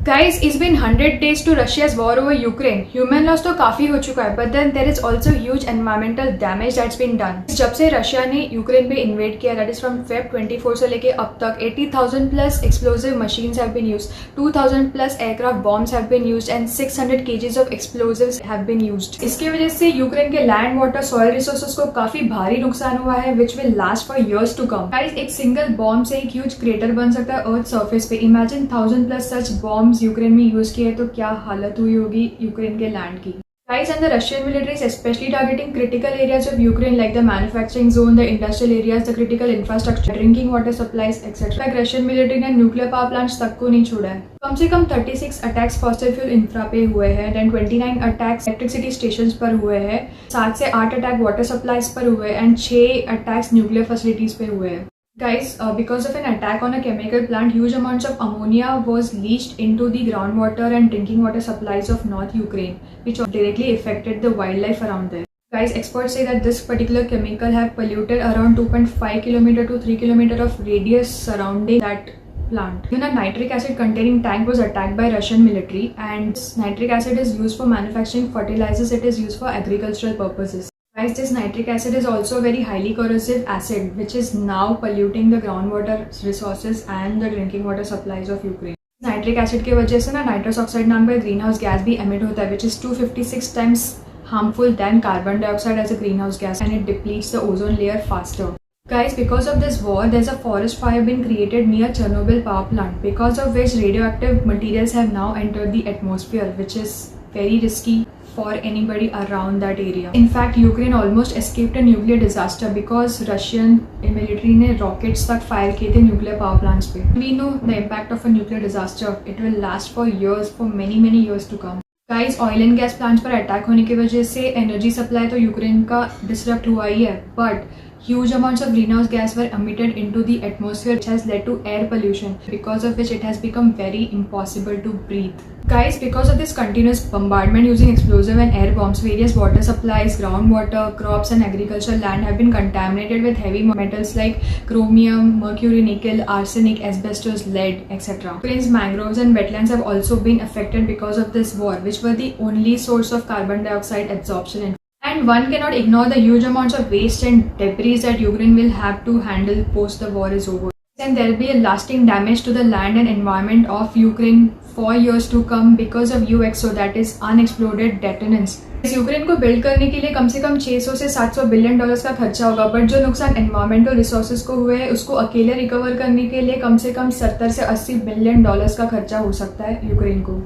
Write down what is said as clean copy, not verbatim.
Guys, it's been 100 days to Russia's war over Ukraine. Human loss तो काफी हो चुका है, but then there is also huge environmental damage that's been done. जब से Russia ने यूक्रेन पे इन्वेड किया, that is from Feb 24 से लेके अब तक 80,000 plus explosive machines have been used, 2,000 plus aircraft bombs have been used, and 600 kgs of explosives have been used. इसके वजह से यूक्रेन के लैंड, वाटर, सॉइल रिसोर्सेज को काफी भारी नुकसान हुआ है, which will last for years to come. Guys, एक सिंगल बॉम्ब से एक ह्यूज क्रेटर बन सकता है अर्थ सर्फेस पे. Imagine 1000 plus such bombs Ukraine में यूज किए तो क्या हालत हुई होगी यूक्रेन के लैंड की. Guys, and the Russian military is especially targeting critical areas of Ukraine like the manufacturing zone, the industrial areas, the critical infrastructure, drinking water supplies, etc. Like Russian military ने nuclear power plants तक को नहीं छोड़ा है. कम से कम 36 attacks fossil fuel infra पे हुए हैं, देन 29 अटैक्स इलेक्ट्रिसिटी स्टेशंस पर हुए हैं, 7 से 8 अटैक वाटर सप्लाईज पर हुए एंड 6 अटैक्स न्यूक्लियर फैसिलिटीज पे हुए हैं. Guys, because of an attack on a chemical plant, huge amounts of ammonia was leached into the groundwater and drinking water supplies of North Ukraine, which directly affected the wildlife around there. Guys, experts say that this particular chemical have polluted around 2.5 km to 3 km of radius surrounding that plant. Even a nitric acid containing tank was attacked by Russian military, and this nitric acid is used for manufacturing fertilizers. It is used for agricultural purposes. Guys, this nitric acid is also a very highly corrosive acid which is now polluting the groundwater resources and the drinking water supplies of Ukraine. Nitric acid की वजह से ना nitrous oxide नाम का green house gas भी emit होता है, which is 256 times harmful than carbon dioxide as a greenhouse gas, and it depletes the ozone layer faster. Guys, because of this war, there's a forest fire been created near Chernobyl power plant, because of which radioactive materials have now entered the atmosphere, which is very risky for anybody around that area. In fact, Ukraine almost escaped a nuclear disaster because Russian military ने rockets तक fire किए थे nuclear power plants पे. We know the impact of a nuclear disaster. It will last for years, for many years to come. Guys, oil and gas plants पर attack होने की वजह से एनर्जी सप्लाई तो यूक्रेन का डिसरप्ट हुआ ही है, but huge amounts of greenhouse gas were emitted into the atmosphere, which has led to air pollution, because of which it has become very impossible to breathe. Guys, because of this continuous bombardment using explosive and air bombs, various water supplies, groundwater, crops and agricultural land have been contaminated with heavy metals like chromium, mercury, nickel, arsenic, asbestos, lead, etc. Ukraine's mangroves and wetlands have also been affected because of this war, which were the only source of carbon dioxide absorption. And one cannot ignore the huge amounts of waste and debris that Ukraine will have to handle post the war is over. And there will be a lasting damage to the land and environment of Ukraine for years to come because of UXO, that is unexploded detonants. इस Ukraine को build करने के लिए कम से कम 600 से 700 billion dollars का खर्चा होगा, बट जो नुकसान एनवायरमेंटल रिसोर्सेज को हुए हैं उसको अकेले रिकवर करने के लिए कम से कम 70 से 80 बिलियन डॉलर्स का खर्चा हो सकता है यूक्रेन को.